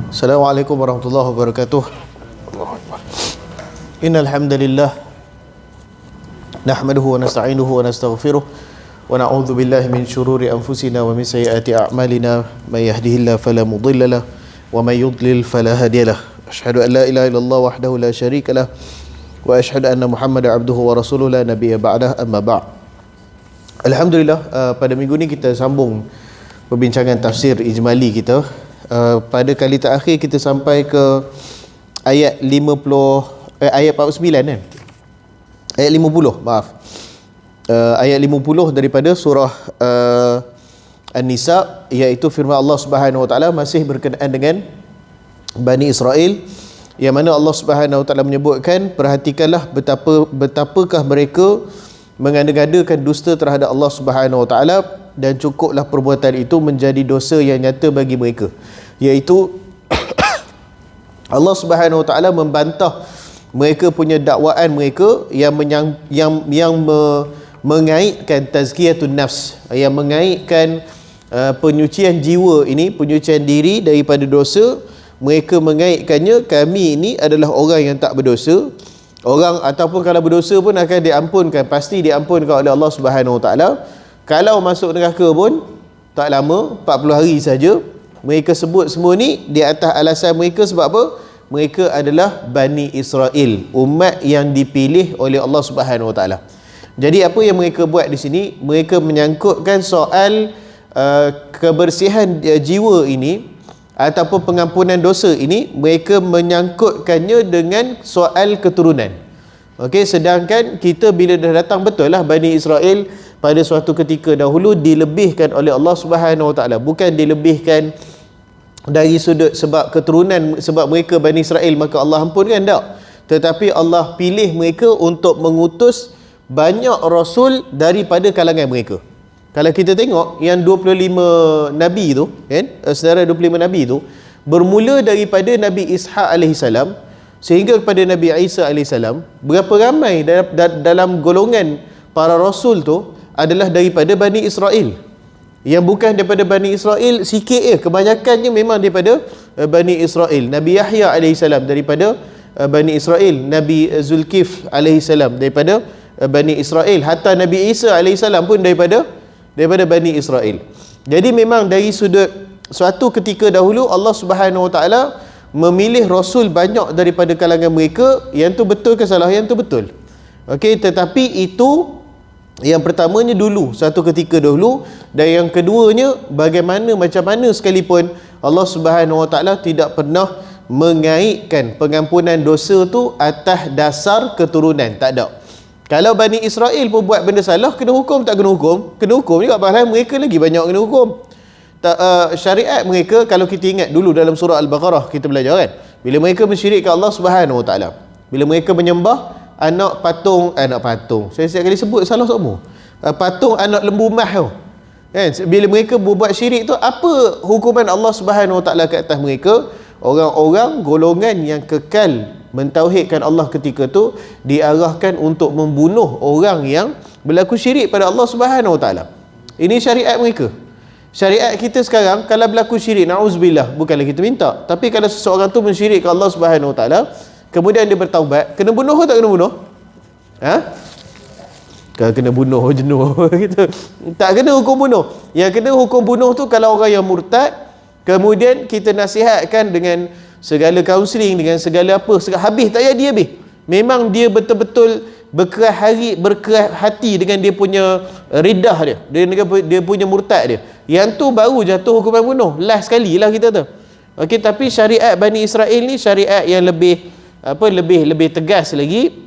Assalamualaikum warahmatullahi wabarakatuh. Allahu Akbar. Innal hamdalillah nahmaduhu wa nasta'inuhu wa nastaghfiruh wa na'udzu billahi min shururi anfusina wa min sayyiati a'malina may yahdihillahu fala mudilla lahu wa may yudlil fala hadiya lahu. Asyhadu an la ilaha illallah wahdahu la syarika lahu wa asyhadu anna Muhammadan abduhu wa rasuluhu la nabiyya ba'dah, amma ba'd. Alhamdulillah, pada minggu ni kita sambung perbincangan tafsir ijmali kita. Pada kali terakhir kita sampai ke ayat 49 kan? Ayat 50, maaf. Ayat 50 daripada surah An-Nisa, iaitu firman Allah Subhanahu Wa Taala masih berkenaan dengan Bani Israel, yang mana Allah Subhanahu Wa Taala menyebutkan, perhatikanlah betapakah mereka mengada-ngadakan dusta terhadap Allah Subhanahu Wa Taala, dan cukuplah perbuatan itu menjadi dosa yang nyata bagi mereka, iaitu Allah Subhanahu Wa Taala membantah mereka punya dakwaan mereka yang mengaitkan tazkiyatun nafs, yang mengaitkan penyucian jiwa ini, penyucian diri daripada dosa. Mereka mengaitkannya, kami ini adalah orang yang tak berdosa. Orang ataupun kalau berdosa pun akan diampunkan, pasti diampunkan oleh Allah Subhanahu Wa Taala. Kalau masuk neraka pun tak lama, 40 hari saja. Mereka sebut semua ni di atas alasan mereka sebab apa? Mereka adalah Bani Israel, umat yang dipilih oleh Allah Subhanahu Wa Taala. Jadi apa yang mereka buat di sini? Mereka menyangkutkan soal kebersihan jiwa ini ataupun pengampunan dosa ini, mereka menyangkutkannya dengan soal keturunan. Okey, sedangkan kita bila dah datang, betul lah Bani Israel pada suatu ketika dahulu dilebihkan oleh Allah Subhanahu Wa Taala, bukan dilebihkan dari sudut sebab keturunan, sebab mereka Bani Israel maka Allah ampunkan, tak. Tetapi Allah pilih mereka untuk mengutus banyak rasul daripada kalangan mereka. Kalau kita tengok yang 25 nabi tu kan, sedara 25 nabi tu bermula daripada Nabi Ishaq alaihissalam sehingga kepada Nabi Isa alaihissalam, berapa ramai dalam golongan para rasul tu adalah daripada Bani Israel. Yang bukan daripada Bani Israel sikit kebanyakannya memang daripada Bani Israel. Nabi Yahya alaihissalam daripada Bani Israel, Nabi Zulkif alaihissalam daripada Bani Israel, hatta Nabi Isa alaihissalam pun daripada Bani Israel. Jadi memang dari sudut suatu ketika dahulu Allah Subhanahu Wa Taala memilih rasul banyak daripada kalangan mereka. Yang tu betul ke salah? Yang tu betul. Okey, tetapi itu yang pertamanya dulu, satu ketika dahulu. Dan yang keduanya, macam mana sekalipun Allah Subhanahu Wa Taala tidak pernah mengaitkan pengampunan dosa tu atas dasar keturunan, tak ada. Kalau Bani Israel pun buat benda salah, kena hukum tak kena hukum? Kena hukum juga, padahal mereka lagi banyak kena hukum. Syariat mereka, kalau kita ingat dulu dalam surah Al-Baqarah kita belajar kan, bila mereka mensyirikkan Allah Subhanahu Wa Taala, bila mereka menyembah anak patung, saya setiap kali sebut salah semua, patung anak lembu mah tu kan, bila mereka berbuat syirik tu, apa hukuman Allah Subhanahu Wa Taala ke atas mereka? Orang-orang golongan yang kekal mentauhidkan Allah ketika tu diarahkan untuk membunuh orang yang berlaku syirik pada Allah Subhanahu Wa Taala. Ini syariat mereka. Syariat kita sekarang, kalau berlaku syirik, na'uzubillah, bukanlah kita minta, tapi kalau seseorang tu mensyirikkan Allah Subhanahu Wa Taala, kemudian dia bertaubat, kena bunuh atau tak kena bunuh? Kalau kena bunuh jenuh gitu. Tak kena hukum bunuh. Yang kena hukum bunuh tu kalau orang yang murtad, kemudian kita nasihatkan dengan segala kaunseling, dengan segala apa, habis tak jadi habis. Memang dia betul-betul berkeras hati dengan dia punya ridah dia, dia punya murtad dia. Yang tu baru jatuh hukuman bunuh. Last sekali lah kita tu. Okey, tapi syariat Bani Israel ni syariat yang lebih tegas lagi.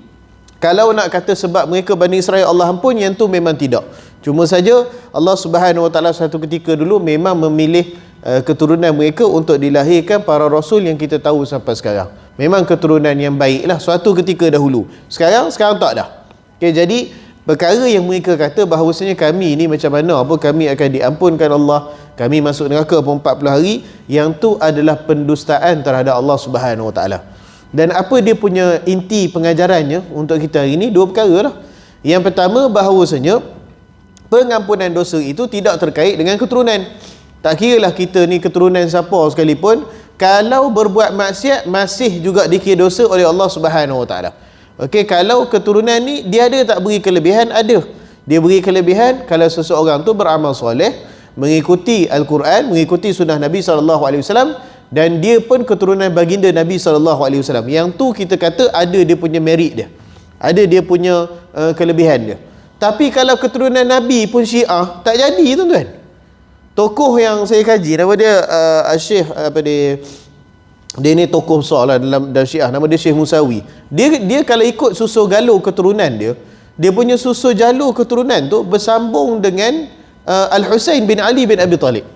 Kalau nak kata sebab mereka Bani Israel Allah ampun, yang tu memang tidak. Cuma saja Allah Subhanahu Wa Taala satu ketika dulu memang memilih keturunan mereka untuk dilahirkan para rasul yang kita tahu sampai sekarang. Memang keturunan yang baiklah suatu ketika dahulu. Sekarang tak dah. Okay, jadi perkara yang mereka kata bahawasanya kami ni macam mana, kami akan diampunkan Allah, kami masuk neraka pun 40 hari, yang tu adalah pendustaan terhadap Allah Subhanahu Wa Taala. Dan apa dia punya inti pengajarannya untuk kita hari ini? Dua perkara lah. Yang pertama, bahawasanya pengampunan dosa itu tidak terkait dengan keturunan. Tak kira lah kita ni keturunan siapa sekalipun, kalau berbuat maksiat masih juga dikira dosa oleh Allah Subhanahu Wa Taala. Okey, kalau keturunan ni dia ada tak beri kelebihan? Ada. Dia beri kelebihan kalau seseorang tu beramal soleh, mengikuti Al-Quran, mengikuti sunnah Nabi SAW, dan dia pun keturunan baginda Nabi SAW. Yang tu kita kata ada dia punya merit dia, ada dia punya kelebihan dia. Tapi kalau keturunan Nabi pun Syiah, tak jadi tuan-tuan. Tokoh yang saya kaji, nama dia Syekh dia ni tokoh besar lah dalam Syiah, nama dia Syekh Musawi. Dia kalau ikut susur galur keturunan dia punya susur jalur keturunan tu bersambung dengan Al-Husain bin Ali bin Abi Talib.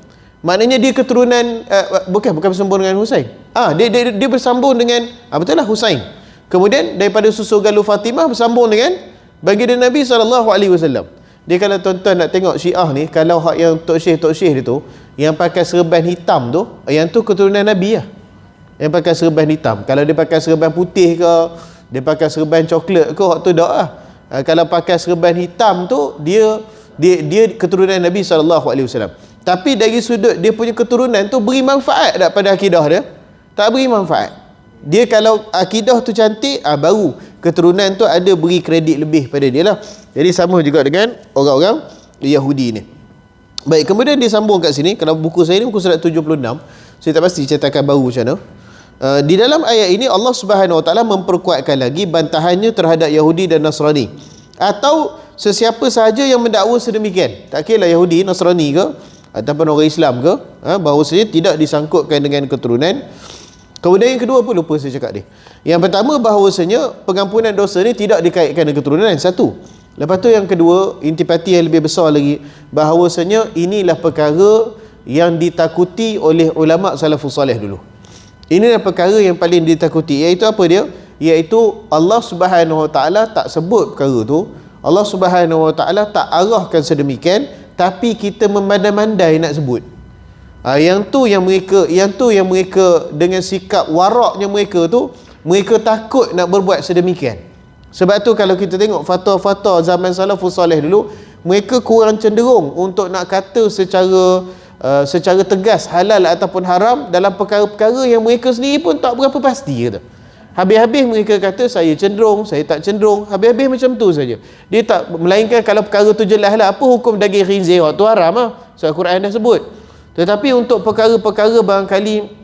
Maknanya dia keturunan bukan bersambung dengan Husain. Dia bersambung dengan betul lah, Husain. Kemudian daripada susur galur Fatimah bersambung dengan baginda Nabi SAW. Dia, kalau tuan-tuan nak tengok Syiah ni, kalau hak yang Tok Syekh dia tu yang pakai serban hitam tu, yang tu keturunan Nabi lah. Yang pakai serban hitam. Kalau dia pakai serban putih ke, dia pakai serban coklat ke, hak tu tak lah. Kalau pakai serban hitam tu dia keturunan Nabi SAW. Tapi dari sudut dia punya keturunan tu beri manfaat tak pada akidah dia? Tak beri manfaat. Dia kalau akidah tu cantik, baru keturunan tu ada beri kredit lebih pada dia lah. Jadi sama juga dengan orang-orang Yahudi ni. Baik, kemudian dia sambung kat sini. Kalau buku saya ni buku surat 76, saya tak pasti cetakan baru macam mana. Di dalam ayat ini Allah Subhanahu Wa Taala memperkuatkan lagi bantahannya terhadap Yahudi dan Nasrani, atau sesiapa sahaja yang mendakwa sedemikian, tak kira Yahudi, Nasrani ke ataupun orang Islam ke, bahawasanya tidak disangkutkan dengan keturunan. Kemudian yang kedua pun lupa saya cakap dia. Yang pertama, bahawasanya pengampunan dosa ni tidak dikaitkan dengan keturunan, satu. Lepas tu yang kedua, intipati yang lebih besar lagi, bahawasanya inilah perkara yang ditakuti oleh ulama salafus salih dulu. Inilah perkara yang paling ditakuti, iaitu apa dia? Iaitu Allah Subhanahu Wa Taala tak sebut perkara tu, Allah Subhanahu Wa Taala tak arahkan sedemikian, tapi kita memandai-mandai nak sebut. Yang tu yang mereka dengan sikap waraknya mereka tu, mereka takut nak berbuat sedemikian. Sebab tu kalau kita tengok fatwa-fatwa zaman salafus salih dulu, mereka kurang cenderung untuk nak kata secara tegas halal ataupun haram dalam perkara-perkara yang mereka sendiri pun tak berapa pasti kata. Habis-habis mereka kata saya cenderung, saya tak cenderung, habis-habis macam tu saja. Dia tak, melainkan kalau perkara tu jelas lah, apa hukum daging khinzir tu haram lah, so Al-Quran dah sebut. Tetapi untuk perkara-perkara barangkali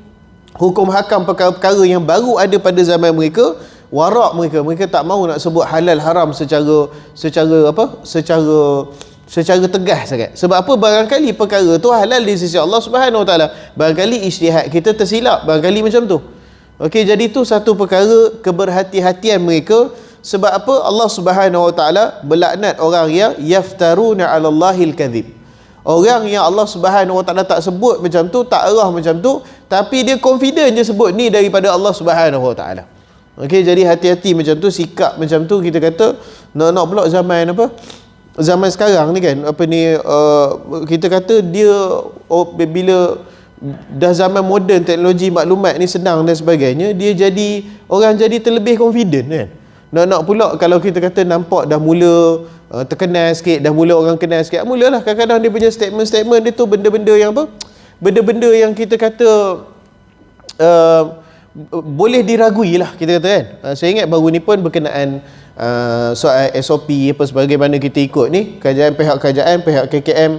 hukum hakam perkara-perkara yang baru ada pada zaman mereka, warak mereka tak mahu nak sebut halal haram secara tegas sangat. Sebab apa? Barangkali perkara tu halal di sisi Allah Subhanahu Wa Taala, barangkali ijtihad kita tersilap, barangkali macam tu. Okey, jadi tu satu perkara keberhati-hatian mereka. Sebab apa? Allah Subhanahu Wa Taala berlaknat orang yang yaftaruna 'ala Allahil kadhib. Orang yang Allah Subhanahu Wa Taala tak sebut macam tu, tak arah macam tu, tapi dia confident je sebut ni daripada Allah Subhanahu Wa Taala. Okey, jadi hati-hati macam tu, sikap macam tu. Kita kata nak pula zaman sekarang ni kan, kita kata dia bila dah zaman moden, teknologi maklumat ni senang dan sebagainya, dia jadi orang jadi terlebih confident kan. Nak pula kalau kita kata nampak dah mula terkenal sikit, dah mula orang kenal sikit, mulalah kadang-kadang dia punya statement dia tu benda-benda yang benda-benda yang kita kata boleh diragui lah, kita kata kan. Saya ingat baru ni pun berkenaan soal SOP apa sebagaimana kita ikut ni, pihak kerajaan, pihak KKM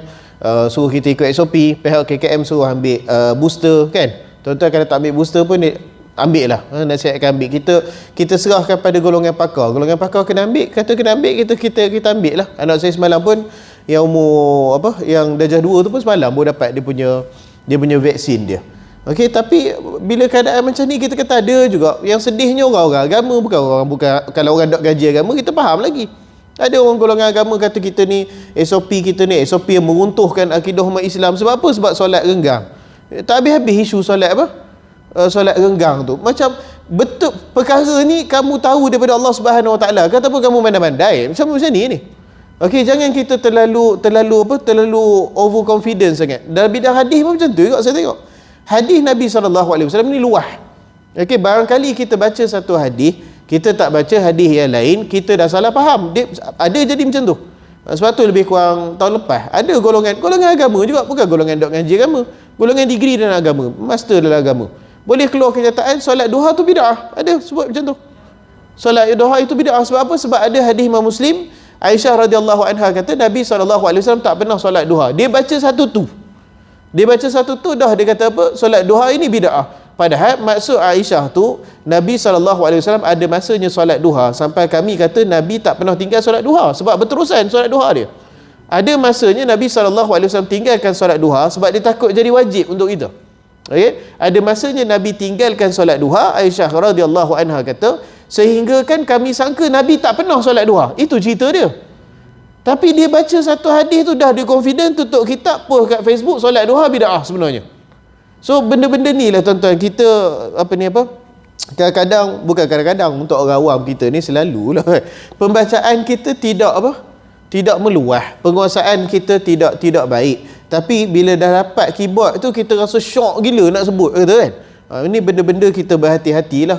suruh kita ikut SOP, pihak KKM suruh ambil booster kan. Tuan-tuan kalau tak ambil booster pun ambil lah, nasihatkan ambil. Kita serahkan pada golongan pakar kena ambil, kata kena ambil, kita ambil lah. Anak saya semalam pun yang umur yang darjah 2 tu pun semalam baru dapat dia punya vaksin dia. Okey, tapi bila keadaan macam ni kita kata ada juga yang sedihnya orang-orang agama, bukan kalau orang dok gaji agama kita faham lagi. Ada orang golongan agama kata kita ni SOP yang meruntuhkan akidah umat Islam. Sebab apa? Sebab solat renggang. Tak habis-habis isu solat solat renggang tu. Macam betul perkara ni kamu tahu daripada Allah Subhanahu Wa Taala, kata pun kamu mandai-mandai macam ni. Okey, jangan kita terlalu overconfident sangat. Dalam bidang hadis pun macam tu juga saya tengok. Hadis Nabi SAW ni luah. Okey, barangkali kita baca satu hadis, kita tak baca hadis yang lain, kita dah salah faham. Ada jadi macam tu. Sebab tu lebih kurang tahun lepas ada golongan agama juga, bukan golongan dok ngaji agama, golongan degree dalam agama, master dalam agama. Boleh keluar kenyataan solat duha tu bid'ah. Ada sebut macam tu. Solat duha itu bid'ah. Sebab apa? Sebab ada hadis Imam Muslim, Aisyah radhiyallahu anha kata Nabi SAW tak pernah solat duha. Dia baca satu tu. Dah dia kata apa? Solat duha ini bid'ah. Padahal maksud Aisyah tu, Nabi SAW ada masanya solat duha. Sampai kami kata Nabi tak pernah tinggal solat duha. Sebab berterusan solat duha dia. Ada masanya Nabi SAW tinggalkan solat duha sebab dia takut jadi wajib untuk kita. Okay? Ada masanya Nabi tinggalkan solat duha, Aisyah radhiyallahu anha kata, sehingga kan kami sangka Nabi tak pernah solat duha. Itu cerita dia. Tapi dia baca satu hadis tu dah dia confident, tutup kitab, post kat Facebook, solat duha bid'ah sebenarnya. So benda-benda ni lah tuan-tuan, kita kadang-kadang, bukan kadang-kadang, untuk orang awam kita ni selalulah pembacaan kita tidak meluah, penguasaan kita tidak baik. Tapi bila dah dapat keyboard tu kita rasa syok gila nak sebut, kata kan. Ini benda-benda kita berhati-hatilah,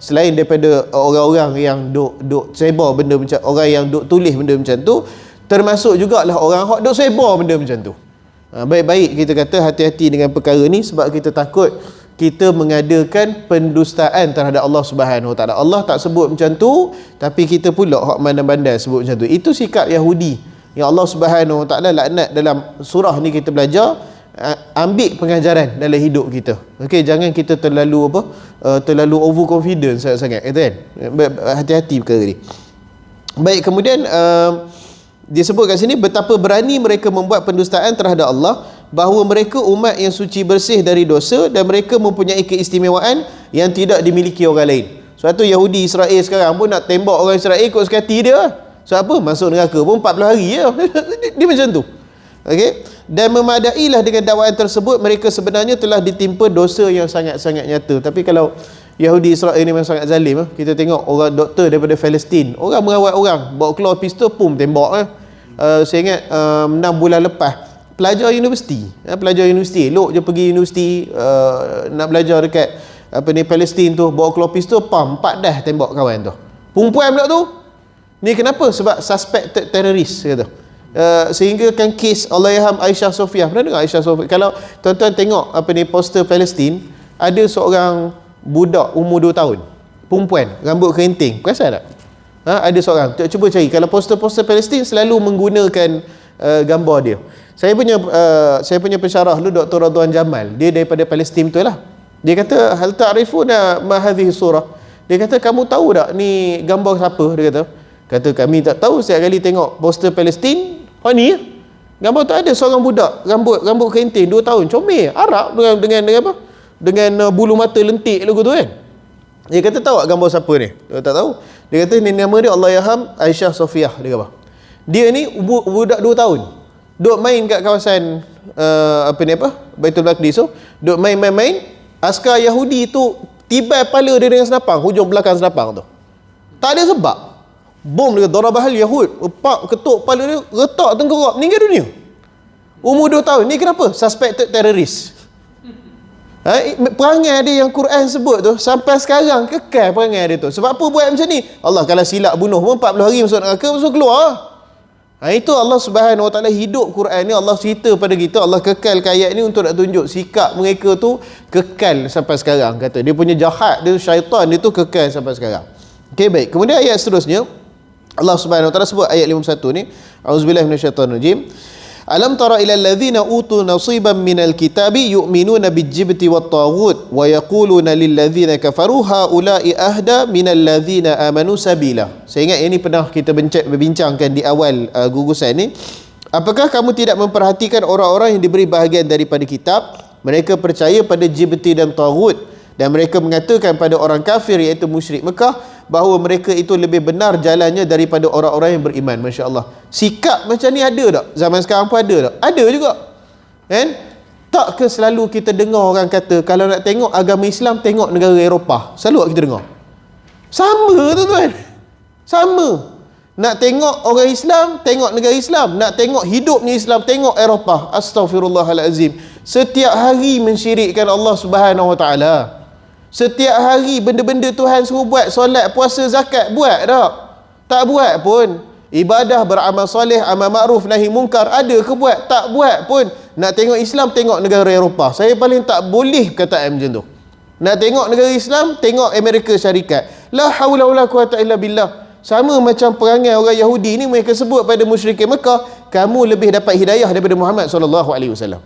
selain daripada orang-orang yang duk sebar benda macam, orang yang duk tulis benda macam tu, termasuk jugalah orang hok duk sebar benda macam tu. Baik-baik kita kata hati-hati dengan perkara ni, sebab kita takut kita mengadakan pendustaan terhadap Allah Subhanahu Wa Taala. Allah tak sebut macam tu, tapi kita pula hak bandar-bandar sebut macam tu. Itu sikap Yahudi yang Allah Subhanahu Wa Taala laknat. Dalam surah ni kita belajar, ambil pengajaran dalam hidup kita. Okey, jangan kita terlalu overconfident sangat-sangat, kata kan. Hati-hati perkara ni. Baik, kemudian disebut kat sini betapa berani mereka membuat pendustaan terhadap Allah, bahawa mereka umat yang suci bersih dari dosa dan mereka mempunyai keistimewaan yang tidak dimiliki orang lain. Sebab tu Yahudi Israel sekarang pun nak tembak orang Israel ikut suka hati dia. Sebab apa? Masuk neraka pun 40 hari je. Dia macam tu. Okey. Dan memadailah dengan dakwaan tersebut, mereka sebenarnya telah ditimpa dosa yang sangat-sangat nyata. Tapi kalau Yahudi Israel ni memang sangat zalim. Kita tengok orang doktor daripada Palestin, orang merawat orang, bawa keluar pistol, pum, tembak. Saya ingat 6 bulan lepas, pelajar universiti elok je pergi universiti, nak belajar dekat Palestin tu, bawa keluar pistol, pam, 4 dah tembak kawan tu. Perempuan pula tu. Ni kenapa? Sebab suspected terrorist, kata. Sehingga kan kes Allahyarham Aisyah Sofiah. Pernah dengar Aisyah Sofiah? Kalau tuan-tuan tengok poster Palestin, ada seorang budak umur 2 tahun, perempuan, rambut kerinting. Perasan tak? Ada seorang. Cuba cari. Kalau poster-poster Palestin selalu menggunakan gambar dia. Saya punya pensyarah dulu, Dr. Radwan Jamal. Dia daripada Palestin betul lah. Dia kata, hal ta'rifuna ma hadhihi surah. Dia kata, kamu tahu tak ni gambar siapa? Dia kata kami tak tahu. Setiap kali tengok poster Palestin, ni gambar tu ada seorang budak rambut kerinting 2 tahun, comel, Arab, dengan apa? Dengan bulu mata lentik lagu tu kan. Dia kata, tahu tak gambar siapa ni? Dia tak tahu. Dia kata ni nama dia Allahyarham Aisyah Sofiah. Dia ni budak 2 tahun. Duk main kat kawasan Baitul Maqdis tu, duk main. Askar Yahudi tu tibai kepala dia dengan senapang, hujung belakang senapang tu. Tak ada sebab. Bom dia, darabahal Yahud, pak ketuk kepala dia, retak tengkorak, meninggal dunia. Umur 2 tahun. Ni kenapa? Suspected terrorist. Perangai dia yang Quran sebut tu sampai sekarang kekal perangai dia tu. Sebab apa buat macam ni? Allah kalau silap bunuh pun 40 hari masuk neraka, masuk keluar. Itu Allah Subhanahu Wa Taala hidup Quran ni, Allah cerita pada kita, Allah kekalkan ayat ni untuk nak tunjuk sikap mereka tu kekal sampai sekarang. Kata dia punya jahat, dia syaitan dia tu kekal sampai sekarang. Okey, baik. Kemudian ayat seterusnya Allah Subhanahu Wa Taala sebut ayat 51 ni, auzubillahi minasyaitonirrajim. Alam tara ila allazina utu nasiban minal kitabi yu'minuna bijibti wat taghut wa yaquluna lil ladzina kafaru haula'i ahda minal ladzina amanu sabila. Saya ingat ini pernah kita berbincangkan di awal gugusan ni. Apakah kamu tidak memperhatikan orang-orang yang diberi bahagian daripada kitab? Mereka percaya pada jibti dan taghut, dan mereka mengatakan pada orang kafir iaitu musyrik Mekah bahawa mereka itu lebih benar jalannya daripada orang-orang yang beriman. Masya Allah. Sikap macam ni ada tak? Zaman sekarang pun ada tak? Ada juga. Kan? Tak ke selalu kita dengar orang kata, kalau nak tengok agama Islam, tengok negara Eropah. Selalu kita dengar. Sama tuan-tuan. Sama. Nak tengok orang Islam, tengok negara Islam. Nak tengok hidupnya Islam, tengok Eropah. Astaghfirullahalazim. Setiap hari mensyirikkan Allah Subhanahu Wa Taala. Setiap hari benda-benda Tuhan suruh buat, solat, puasa, zakat, buat tak? Tak buat pun. Ibadah, beramal soleh, amal ma'ruf, nahi mungkar, ada ke buat? Tak buat pun. Nak tengok Islam, tengok negara Eropah. Saya paling tak boleh perkataan macam tu. Nak tengok negara Islam, tengok Amerika Syarikat. La haula wala quwata illa billah. Sama macam perangai orang Yahudi ni, mereka sebut pada musyrikin Mekah, kamu lebih dapat hidayah daripada Muhammad SAW.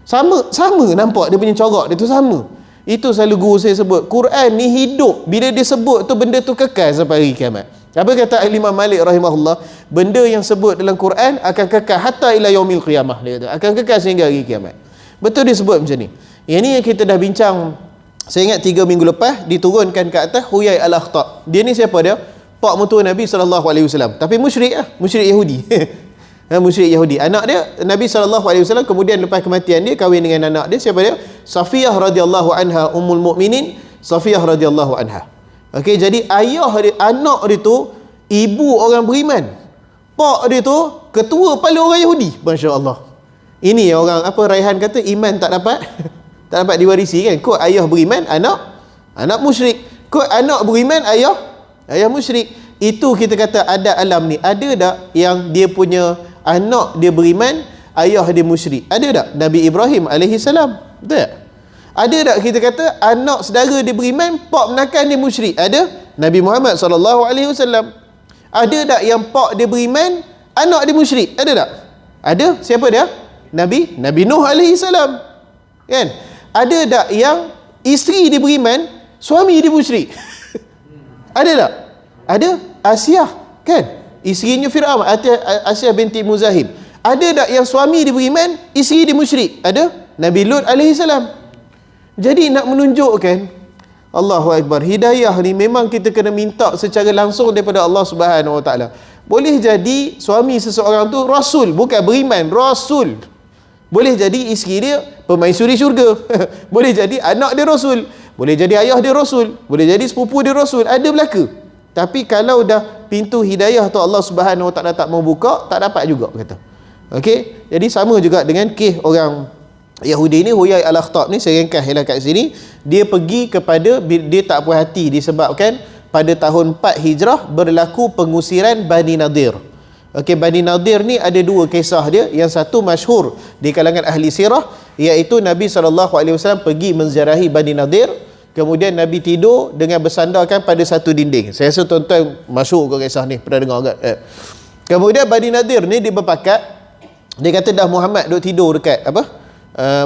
Sama nampak dia punya corak dia tu sama. Itu selalu guru saya sebut, Quran ni hidup. Bila dia sebut tu, benda tu kekal sampai hari kiamat. Apa kata Imam Malik rahimahullah? Benda yang sebut dalam Quran akan kekal hatta ila yaumil qiyamah, dia kata. Akan kekal sehingga hari kiamat. Betul dia sebut macam ni. Yang ni yang kita dah bincang. Saya ingat 3 minggu lepas diturunkan ke atas Huyai al-Akhtar. Dia ni siapa dia? Pak mentua Nabi SAW. Tapi musyrik lah, musyrik Yahudi. Musyrik Yahudi. Anak dia Nabi SAW, kemudian lepas kematian dia kahwin dengan anak dia. Siapa dia? Safiyah radhiyallahu anha, ummul mukminin Safiyah radhiyallahu anha. Okey, jadi ayah dia, anak dia tu ibu orang beriman. Pak dia tu ketua kepala orang Yahudi. Masya-Allah. Ini orang apa Raihan kata, iman tak dapat tak dapat diwarisi kan. Kau ayah beriman, anak musyrik. Kau anak beriman, ayah musyrik. Itu kita kata ada alam ni. Ada tak yang dia punya anak dia beriman, ayah dia musyrik? Ada tak? Nabi Ibrahim alaihi salam. Betul tak? Ada tak kita kata anak saudara dia beriman, pak menakan dia musyrik? Ada. Nabi Muhammad SAW. Ada tak yang pak dia beriman, anak dia musyrik? Ada tak? Ada. Siapa dia? Nabi Nuh alaihi salam. Kan? Ada tak yang isteri dia beriman, suami dia musyrik? Ada tak? Ada. Asyah, kan? Isterinya Fir'aun, Asyah binti Muzahim. Ada tak yang suami dia beriman, isteri dia musyrik? Ada. Nabi Lut alaihi salam. Jadi nak menunjukkan, Allahu Akbar, hidayah ni memang kita kena minta secara langsung daripada Allah Subhanahu Wa Taala. Boleh jadi suami seseorang tu rasul, bukan beriman, rasul. Boleh jadi isteri dia permaisuri syurga. Boleh jadi anak dia rasul. Boleh jadi ayah dia rasul. Boleh jadi sepupu dia rasul. Ada belaka. Tapi kalau dah pintu hidayah tu Allah Subhanahu Wa Taala tak mau buka, tak dapat juga kata. Okey, jadi sama juga dengan kes orang Yahudi ni, Huyai al-Akhtar ni, saya ringkas kat sini. Dia pergi kepada, dia tak puas hati disebabkan pada tahun 4 Hijrah berlaku pengusiran Bani Nadir. Okey, Bani Nadir ni ada 2 kisah dia. Yang satu masyhur di kalangan ahli sirah, iaitu Nabi SAW pergi menziarahi Bani Nadir. Kemudian Nabi tidur dengan bersandarkan pada satu dinding. Saya rasa tuan-tuan masyhur ke kisah ni, pernah dengar agak. Kemudian Bani Nadir ni dia berpakat, dia kata dah Muhammad duk tidur dekat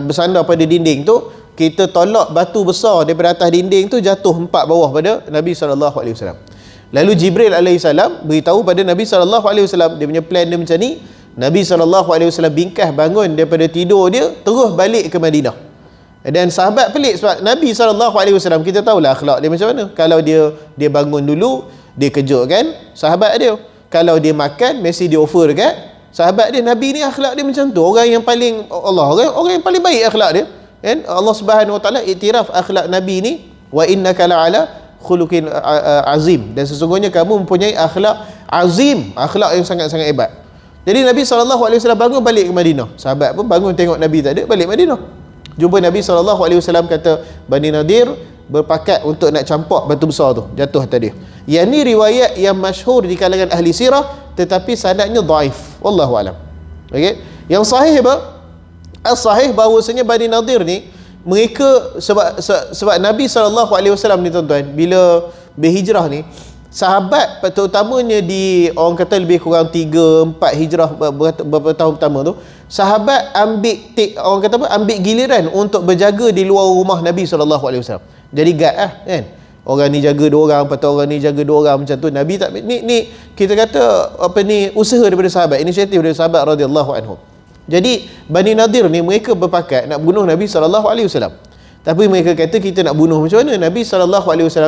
bersandar pada dinding tu, kita tolak batu besar daripada atas dinding tu, jatuh 4 bawah pada Nabi SAW. Lalu Jibril AS beritahu pada Nabi SAW. Dia punya plan dia macam ni. Nabi SAW bingkas bangun daripada tidur dia, terus balik ke Madinah. Dan sahabat pelik sebab Nabi SAW, kita tahulah akhlak dia macam mana. Kalau dia bangun dulu, dia kejutkan sahabat dia. Kalau dia makan, mesti dia offer dekat sahabat dia. Nabi ni akhlak dia macam tu. Orang yang paling orang yang paling baik akhlak dia. Kan? Allah Subhanahu Wa Taala iktiraf akhlak Nabi ni, wa innaka la'ala khuluqin azim. Dan sesungguhnya kamu mempunyai akhlak azim, akhlak yang sangat-sangat hebat. Jadi Nabi SAW bangun balik ke Madinah. Sahabat pun bangun tengok Nabi tak ada, balik Madinah. Jumpa Nabi SAW, kata Bani Nadir berpakat untuk nak campak batu besar tu, jatuh atas dia. Yang ni riwayat yang masyhur di kalangan ahli sirah, tetapi sanadnya dhaif. Wallahu alam. Okey. Yang sahih apa? As-sahih bahawasanya Bani Nadir ni, mereka sebab Nabi SAW ni tuan-tuan, bila berhijrah ni, sahabat terutamanya di orang kata lebih kurang 3-4 hijrah beberapa tahun pertama tu, sahabat orang kata apa, ambil giliran untuk berjaga di luar rumah Nabi SAW. Jadi guard lah kan, orang ni jaga 2 orang, lepas tu orang ni jaga 2 orang, macam tu. Nabi tak ni kita kata apa ni, usaha daripada sahabat, inisiatif daripada sahabat radhiyallahu anhum. Jadi Bani Nadir ni mereka berpakat nak bunuh Nabi SAW. Tapi mereka kata, kita nak bunuh macam mana? Nabi SAW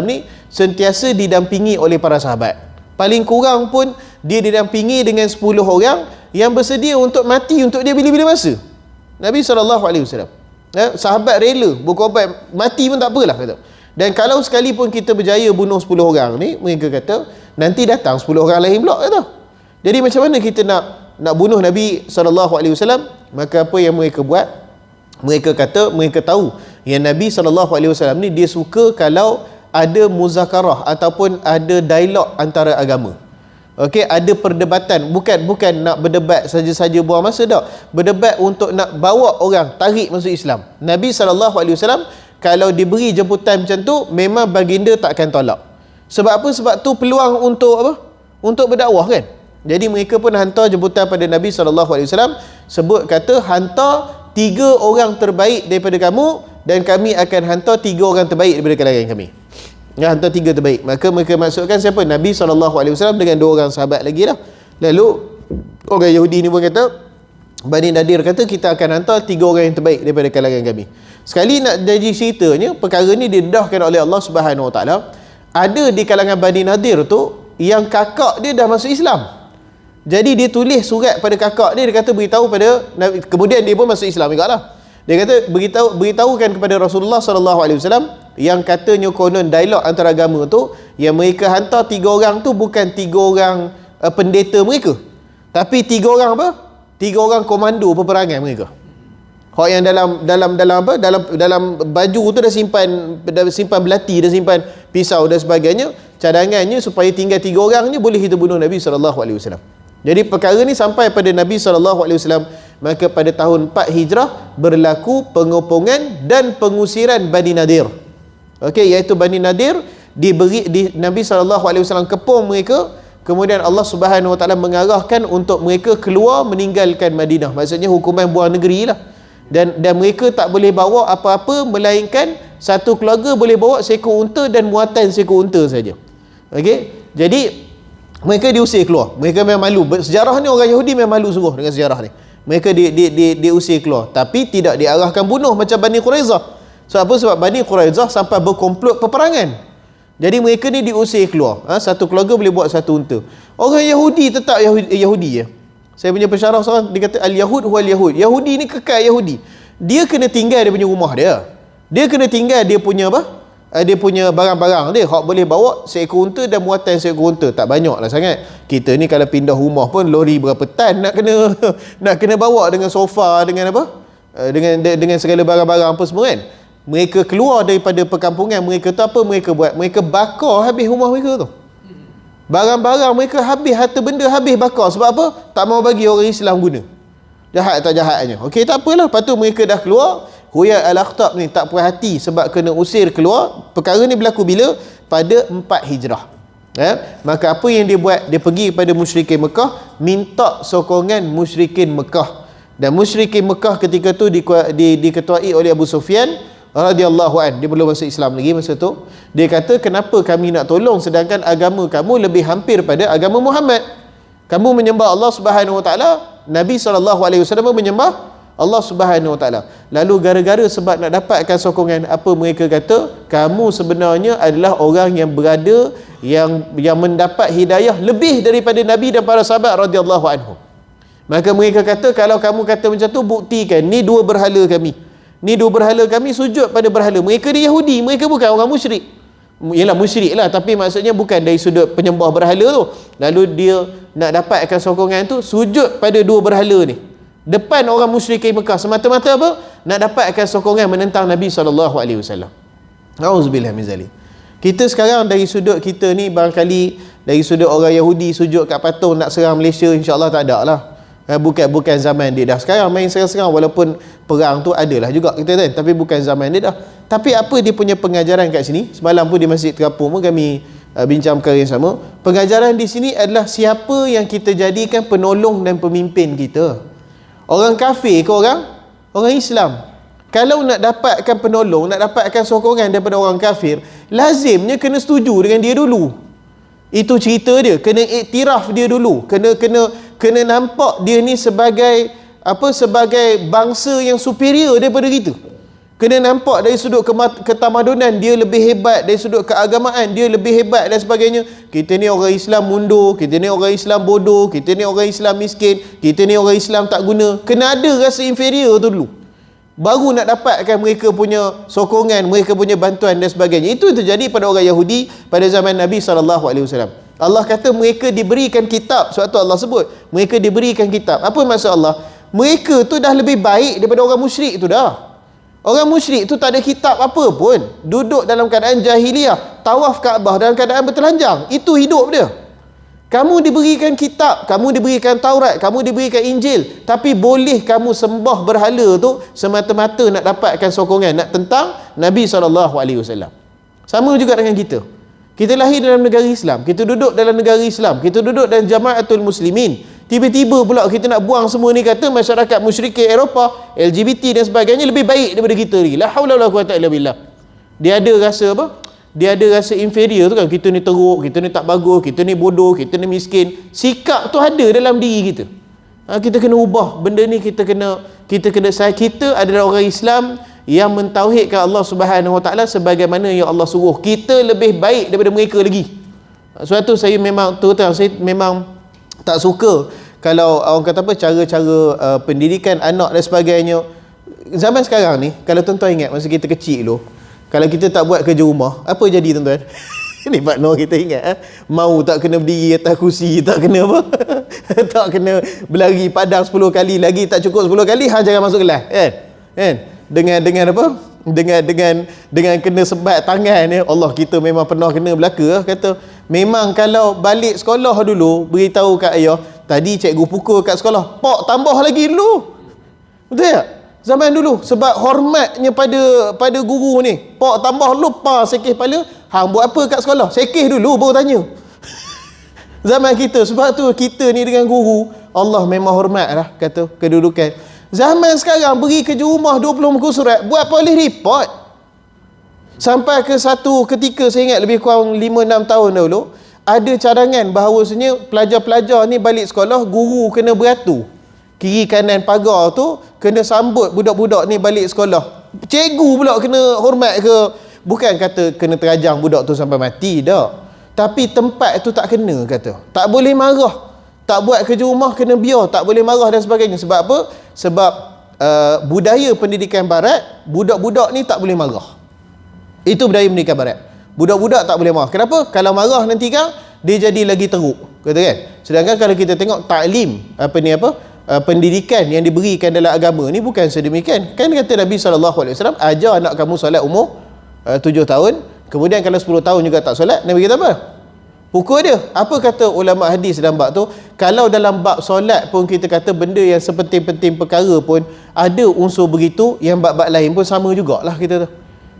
ni sentiasa didampingi oleh para sahabat. Paling kurang pun dia didampingi dengan 10 orang yang bersedia untuk mati untuk dia bila-bila masa. Nabi SAW. Sahabat rela berkorban, mati pun tak apalah kata. Dan kalau sekalipun kita berjaya bunuh 10 orang ni, mereka kata nanti datang 10 orang lain pula kata. Jadi macam mana kita nak bunuh Nabi SAW? Maka apa yang mereka buat? Mereka kata, mereka tahu yang Nabi SAW ni dia suka kalau ada muzakarah ataupun ada dialog antara agama. Okey, ada perdebatan, bukan nak berdebat saja-saja buang masa dak. Berdebat untuk nak bawa orang tarik masuk Islam. Nabi SAW kalau diberi jemputan macam tu, memang baginda takkan tolak. Sebab apa? Sebab tu peluang untuk apa? Untuk berdakwah kan. Jadi mereka pun hantar jemputan pada Nabi SAW, sebut kata hantar 3 orang terbaik daripada kamu, dan kami akan hantar 3 orang terbaik daripada kalangan kami. Hantar 3 terbaik. Maka mereka maksudkan siapa? Nabi SAW dengan 2 orang sahabat lagi lah. Lalu orang Yahudi ni pun kata, Bani Nadir kata kita akan hantar 3 orang yang terbaik daripada kalangan kami. Sekali nak jadi ceritanya, perkara ni didedahkan oleh Allah Subhanahu Wa Taala. Ada di kalangan Bani Nadir tu yang kakak dia dah masuk Islam. Jadi dia tulis surat pada kakak dia kata beritahu pada Nabi, kemudian dia pun masuk Islam jugalah. Dia kata beritahukan kepada Rasulullah SAW yang katanya konon dialog antara agama tu, yang mereka hantar 3 orang tu bukan 3 orang pendeta mereka, tapi 3 orang apa? 3 orang komando peperangan mereka. Hak yang dalam baju tu dah simpan belati, dah simpan pisau dan sebagainya. Cadangannya supaya tinggal 3 orang je boleh kita bunuh Nabi SAW. Jadi perkara ni sampai pada Nabi SAW. Maka pada tahun 4 Hijrah berlaku pengopongan dan pengusiran Bani Nadir. Okey, iaitu Bani Nadir Nabi SAW kepung mereka. Kemudian Allah Subhanahu Wa Taala mengarahkan untuk mereka keluar meninggalkan Madinah. Maksudnya hukuman buang negeri lah. Dan mereka tak boleh bawa apa-apa melainkan satu keluarga boleh bawa seekor unta dan muatan seekor unta saja. Okey, jadi mereka diusir keluar. Mereka memang malu. Sejarah ni orang Yahudi memang malu sungguh dengan sejarah ni. Mereka diusir keluar, tapi tidak diarahkan bunuh macam Bani Quraizah. Sebab apa? Sebab Bani Quraizah sampai berkomplot peperangan. Jadi mereka ni diusir keluar. Satu keluarga boleh buat satu unta. Orang Yahudi tetap Yahudi ya. Saya punya pensyarah seorang, dia kata al-Yahud huwal Yahud. Yahudi ni kekal Yahudi. Dia kena tinggal dia punya rumah dia. Dia kena tinggal dia punya apa? Dia punya barang-barang dia. Hak boleh bawa seekor unta dan muatan seekor unta. Tak banyak lah sangat. Kita ni kalau pindah rumah pun lori berapa tan nak kena bawa dengan sofa, dengan apa? Dengan segala barang-barang apa semua kan. Mereka keluar daripada perkampungan mereka tu, apa mereka buat? Mereka bakar habis rumah mereka tu. Barang-barang mereka habis, harta benda habis bakar. Sebab apa? Tak mau bagi orang Islam guna. Jahat tak jahatnya. Okey, tak apalah. Lepas tu mereka dah keluar. Huyai Al-Akhtab ni tak puas hati sebab kena usir keluar. Perkara ni berlaku bila? Pada 4 Hijrah. Maka apa yang dia buat? Dia pergi kepada musyrikin Mekah, minta sokongan musyrikin Mekah. Dan musyrikin Mekah ketika tu diketuai oleh Abu Sufyan radhiyallahu an. Dia belum masuk Islam lagi masa tu. Dia kata, kenapa kami nak tolong sedangkan agama kamu lebih hampir pada agama Muhammad? Kamu menyembah Allah Subhanahu Wa Taala, Nabi SAW menyembah Allah Subhanahu Wa Taala. Lalu gara-gara sebab nak dapatkan sokongan, apa mereka kata? Kamu sebenarnya adalah orang yang berada yang mendapat hidayah lebih daripada Nabi dan para sahabat radhiyallahu anhum. Maka mereka kata, kalau kamu kata macam tu, buktikan ni 2 berhala kami. Ni 2 berhala kami sujud pada berhala. Mereka ni Yahudi, mereka bukan orang musyrik. Yalah musyrik lah, tapi maksudnya bukan dari sudut penyembah berhala tu. Lalu dia nak dapatkan sokongan tu, sujud pada 2 berhala ni depan orang musyrikin Mekah, semata-mata apa? Nak dapatkan sokongan menentang Nabi SAW. Auzubillah min zalik. Kita sekarang dari sudut kita ni, barangkali dari sudut orang Yahudi sujud kat patung nak serang Malaysia, insya-Allah tak ada lah. Bukan zaman dia dah. Sekarang main serang-serang, walaupun perang tu adalah juga kita kan, tapi bukan zaman dia dah. Tapi apa dia punya pengajaran kat sini? Semalam pun di Masjid Terapung pun kami bincang perkara yang sama. Pengajaran di sini adalah siapa yang kita jadikan penolong dan pemimpin kita. Orang kafir ke orang Islam? Kalau nak dapatkan penolong, nak dapatkan sokongan daripada orang kafir, lazimnya kena setuju dengan dia dulu. Itu cerita dia. Kena iktiraf dia dulu. Kena nampak dia ni sebagai bangsa yang superior daripada kita. Kena nampak dari sudut ketamadunan dia lebih hebat, dari sudut keagamaan dia lebih hebat dan sebagainya. Kita ni orang Islam mundur, kita ni orang Islam bodoh, kita ni orang Islam miskin, kita ni orang Islam tak guna. Kena ada rasa inferior tu dulu, baru nak dapatkan mereka punya sokongan, mereka punya bantuan dan sebagainya. Itu terjadi pada orang Yahudi pada zaman Nabi SAW. Allah kata mereka diberikan kitab. Sebab tu Allah sebut mereka diberikan kitab. Apa maksud Allah? Mereka tu dah lebih baik daripada orang musyrik tu dah. Orang musyrik tu tak ada kitab apa pun, duduk dalam keadaan jahiliah, tawaf Kaabah dalam keadaan bertelanjang. Itu hidup dia. Kamu diberikan kitab, kamu diberikan Taurat, kamu diberikan Injil, tapi boleh kamu sembah berhala tu semata-mata nak dapatkan sokongan, nak tentang Nabi SAW. Sama juga dengan kita. Kita lahir dalam negara Islam, kita duduk dalam negara Islam, kita duduk dalam Jamaatul Muslimin. Tiba-tiba pula kita nak buang semua ni, kata masyarakat musyrikin Eropah, LGBT dan sebagainya lebih baik daripada kita lagi. La haula wala quwata illa billah. Dia ada rasa apa? Dia ada rasa inferior tu kan. Kita ni teruk, kita ni tak bagus, kita ni bodoh, kita ni miskin. Sikap tu ada dalam diri kita. Kita kena ubah benda ni. Kita kena kita adalah orang Islam yang mentauhidkan Allah Subhanahu Wa Taala sebagaimana yang Allah suruh. Kita lebih baik daripada mereka lagi. Sebab tu saya memang terang, saya memang tak suka kalau orang kata apa, cara-cara pendidikan anak dan sebagainya. Zaman sekarang ni, kalau tuan-tuan ingat masa kita kecil dulu, kalau kita tak buat kerja rumah, apa jadi tuan-tuan? Ini partner kita ingat, mau tak kena berdiri atas kursi, tak kena apa? Tak kena berlari padang 10 kali, lagi tak cukup 10 kali, jangan masuk kelas, kan? Dengan apa? Dengan kena sebat tangan ya. Allah, kita memang pernah kena belaka, kata memang kalau balik sekolah dulu beritahu kat ayah, tadi cikgu pukul kat sekolah, pak tambah lagi dulu. Betul tak? Zaman dulu, sebab hormatnya pada guru ni, pak tambah lupa sekeh kepala, hang buat apa kat sekolah? Sekeh dulu baru tanya. Zaman kita, sebab tu kita ni dengan guru, Allah memang hormat lah, kata kedudukan. Zaman sekarang beri kerja rumah 20 muka surat, buat police report. Sampai ke satu ketika, saya ingat lebih kurang 5-6 tahun dahulu, ada cadangan bahawasanya pelajar-pelajar ni balik sekolah, guru kena beratur. Kiri kanan pagar tu kena sambut budak-budak ni balik sekolah. Cikgu pula kena hormat ke? Bukan kata kena terajang budak tu sampai mati dah. Tapi tempat tu tak kena, kata. Tak boleh marah. Tak buat kerja rumah kena biar, tak boleh marah dan sebagainya. Sebab apa? Sebab budaya pendidikan barat, budak-budak ni tak boleh marah. Itu budaya pendidikan barat. Budak-budak tak boleh marah. Kenapa? Kalau marah nanti kan dia jadi lagi teruk, kata kan. Sedangkan kalau kita tengok taklim, pendidikan yang diberikan dalam agama ni bukan sedemikian. Kan kata Nabi SAW, ajar anak kamu solat umur 7 tahun, kemudian kalau 10 tahun juga tak solat, Nabi kata apa? Pukul dia. Apa kata ulama hadis dalam bab tu? Kalau dalam bab solat pun kita kata benda yang sepenting-penting perkara pun ada unsur begitu, yang bab-bab lain pun sama jugalah kita tu.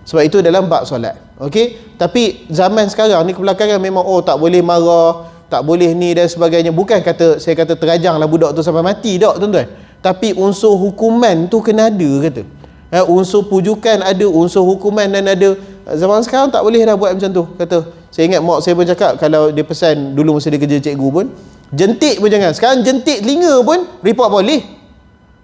Sebab itu dalam bab solat. Okey? Tapi zaman sekarang ni kebelakangan memang tak boleh marah, tak boleh ni dan sebagainya. Bukan kata saya kata terajanglah budak tu sampai mati tak, tuan-tuan. Tapi unsur hukuman tu kena ada, kata. Unsur pujukan ada, unsur hukuman dan ada. Zaman sekarang tak boleh dah buat macam tu, kata. Saya ingat mak saya pun cakap, kalau dia pesan dulu masa dia kerja cikgu pun, jentik pun jangan. Sekarang jentik telinga pun report polis.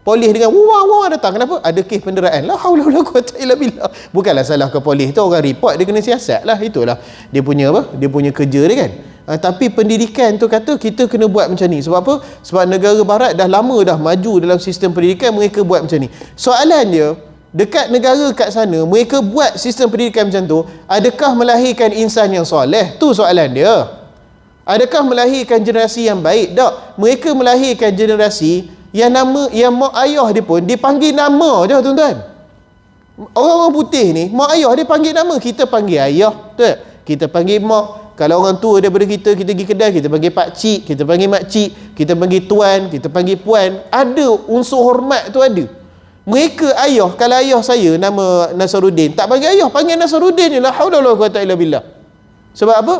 Polis dengan wah datang. Kenapa? Ada kes penderaan. La haula wala quwata illa billah. Bukanlah salah ke polis tu, orang report dia kena siasat lah. Itulah dia punya apa? Dia punya kerja dia kan. Tapi pendidikan tu kata kita kena buat macam ni. Sebab apa? Sebab negara barat dah lama dah maju dalam sistem pendidikan, mereka buat macam ni. Soalan dia, dekat negara kat sana mereka buat sistem pendidikan macam tu, adakah melahirkan insan yang soleh? Tu soalan dia. Adakah melahirkan generasi yang baik? Tak. Mereka melahirkan generasi yang mak ayah dia pun dipanggil nama je, tuan-tuan. Orang-orang putih ni, mak ayah dia panggil nama, kita panggil ayah, betul? Kita panggil mak. Kalau orang tua daripada kita pergi kedai, kita panggil pak cik, kita panggil mak cik, kita panggil tuan, kita panggil puan. Ada unsur hormat tu ada. Mereka ayah, kalau ayah saya nama Nasaruddin, tak panggil ayah, panggil Nasaruddin je. La haula wala quwata illa billah. Sebab apa?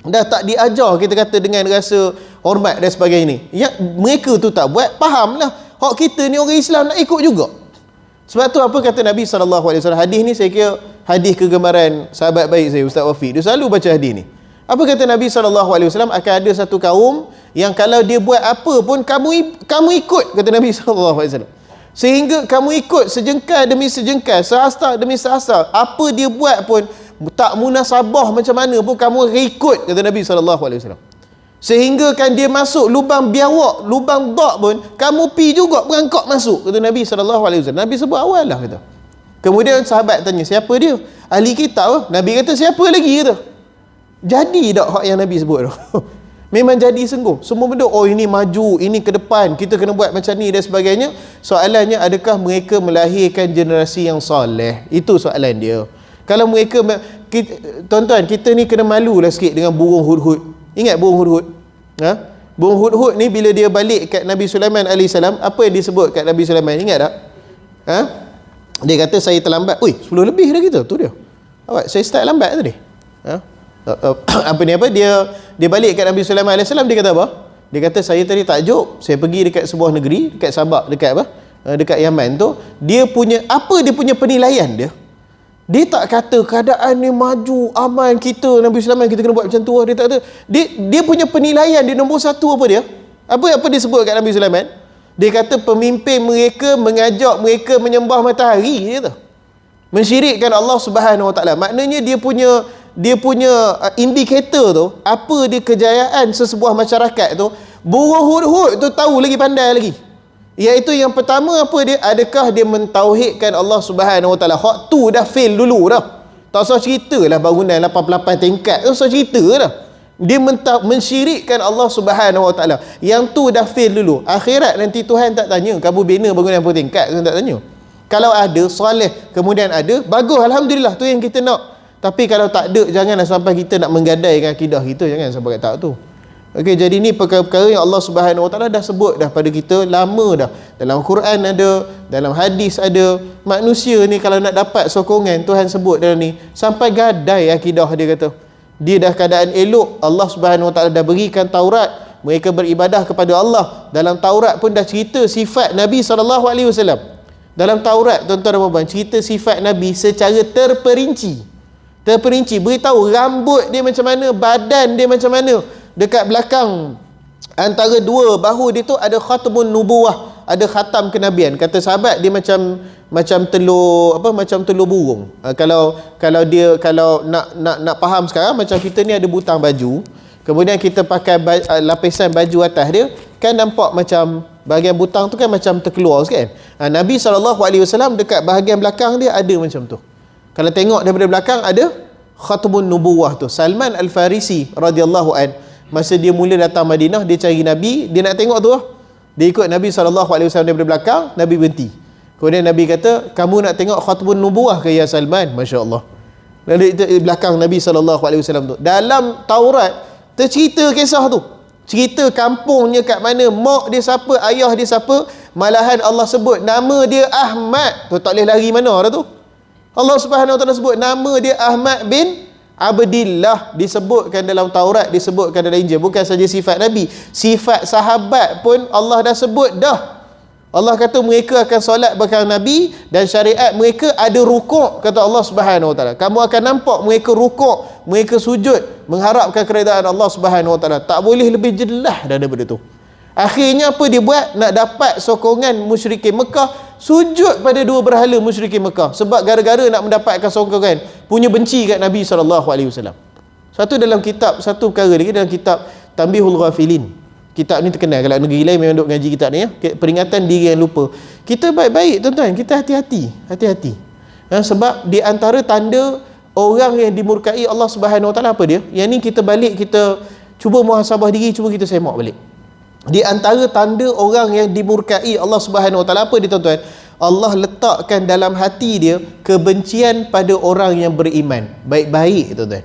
Dah tak diajar, kita kata, dengan rasa hormat dan sebagainya ni. Ya, mereka tu tak buat, fahamlah. Hak kita ni orang Islam nak ikut juga. Sebab tu apa kata Nabi SAW? Hadis ni saya kira hadis kegemaran sahabat baik saya, Ustaz Wafiq. Dia selalu baca hadis ni. Apa kata Nabi SAW? Akan ada satu kaum yang kalau dia buat apa pun kamu ikut, kata Nabi SAW. Sehingga kamu ikut sejengkal demi sejengkal, sehasta demi sehasta. Apa dia buat pun, tak munasabah macam mana pun kamu ikut, kata Nabi SAW. Sehingga kan dia masuk lubang biawak, lubang dak pun kamu pi juga berangkak masuk, kata Nabi SAW. Nabi sebut awal lah, kata. Kemudian sahabat tanya, siapa dia? Ahli kitab. Nabi kata, siapa lagi, kata. Jadi tak hak yang Nabi sebut tu? Memang jadi sungguh. Semua benda, ini maju, ini ke depan, kita kena buat macam ni dan sebagainya. Soalannya, adakah mereka melahirkan generasi yang soleh? Itu soalan dia. Kalau mereka, tuan-tuan, kita ni kena malu lah sikit dengan burung hudhud. Ingat burung hudhud? Burung hudhud ni bila dia balik kat Nabi Sulaiman AS, apa yang disebut kat Nabi Sulaiman? Ingat tak? Dia kata saya terlambat. 10 lebih dah kita. Tu dia. Awak, saya start lambat tadi. Dia balik kat Nabi Sulaiman AS, dia kata apa? Dia kata saya tadi takjub, saya pergi dekat sebuah negeri, dekat Sabak, dekat dekat Yaman tu, dia punya penilaian dia. Dia tak kata keadaan ni maju, aman kita, Nabi Sulaiman kita kena buat macam tu. Dia tak kata. Dia punya penilaian dia nombor satu apa dia? Apa dia sebut kat Nabi Sulaiman? Dia kata pemimpin mereka mengajak mereka menyembah matahari, dia kata. Mensyirikkan Allah Subhanahu Wa Taala. Maknanya dia punya indikator tu, apa dia kejayaan sesebuah masyarakat tu, burung hudhud tu tahu lagi, pandai lagi. Iaitu yang pertama apa dia? Adakah dia mentauhidkan Allah Subhanahu Wa Taala? Hak tu dah fail dulu dah. Tak usah ceritalah bangunan 88 tingkat. Tak usah cerita dah. Dia mensyirikkan Allah Subhanahu Wa Taala. Yang tu dah fail dulu. Akhirat nanti Tuhan tak tanya kamu bina bangunan berapa tingkat, Tuhan tak tanya. Kalau ada soleh, kemudian ada, bagus, alhamdulillah, tu yang kita nak. Tapi kalau tak ada, janganlah sampai kita nak menggadaikan akidah kita, jangan sampai kat tak tu. Okey, jadi ni perkara-perkara yang Allah Subhanahu Wa Taala dah sebut dah pada kita lama dah. Dalam Quran ada, dalam hadis ada. Manusia ni kalau nak dapat sokongan, Tuhan sebut dalam ni, sampai gadai akidah dia kata. Dia dah keadaan elok, Allah Subhanahu Wa Taala dah berikan Taurat, mereka beribadah kepada Allah. Dalam Taurat pun dah cerita sifat Nabi SAW. Dalam Taurat, tuan-tuan dan puan-puan, cerita sifat Nabi secara terperinci, beritahu rambut dia macam mana, badan dia macam mana. Dekat belakang antara dua bahu dia tu ada khatamun nubuwah, ada khatam kenabian. Kata sahabat dia macam telur burung. Kalau nak faham sekarang, macam kita ni ada butang baju, kemudian kita pakai lapisan baju atas dia, kan nampak macam bahagian butang tu kan macam terkeluar sikit kan. Nabi SAW dekat bahagian belakang dia ada macam tu. Kalau tengok daripada belakang ada khatamun nubuwah tu. Salman Al-Farisi radhiyallahu an, masa dia mula datang Madinah, dia cari Nabi, dia nak tengok tu, dia ikut Nabi SAW daripada belakang. Nabi berhenti, kemudian Nabi kata, kamu nak tengok khatamun nubuwah ke ya Salman? Masya Allah. Lalu itu belakang Nabi SAW tu. Dalam Taurat tercerita kisah tu, cerita kampungnya kat mana, mak dia siapa, ayah dia siapa. Malahan Allah sebut nama dia Ahmad tu, tak boleh lari mana dah tu. Allah Subhanahu Wa Taala sebut nama dia Ahmad bin Abdillah, disebutkan dalam Taurat, disebutkan dalam Injil. Bukan saja sifat Nabi, sifat sahabat pun Allah dah sebut dah. Allah kata mereka akan solat belakang Nabi, dan syariat mereka ada rukuk, kata Allah Subhanahu Wa Taala. Kamu akan nampak mereka rukuk, mereka sujud mengharapkan keredaan Allah Subhanahu Wa Taala. Tak boleh lebih jelas daripada tu. Akhirnya apa dia buat? Nak dapat sokongan musyrikin Mekah, sujud pada dua berhala musyrikin Mekah. Sebab gara-gara nak mendapatkan sokongan, punya benci kat Nabi SAW. Satu perkara lagi dalam kitab Tanbihul Ghafilin. Kitab ni terkenal, kalau negeri lain memang duk ngaji kitab ni ya. Peringatan diri yang lupa. Kita baik-baik tuan-tuan, kita hati-hati. Sebab di antara tanda orang yang dimurkai Allah Subhanahu Wa Taala apa dia? Yang ni kita balik, kita cuba muhasabah diri, cuba kita semak balik. Di antara tanda orang yang dimurkai Allah Subhanahu Wa Taala apa dia tuan-tuan? Allah letakkan dalam hati dia kebencian pada orang yang beriman. Baik-baik tuan-tuan.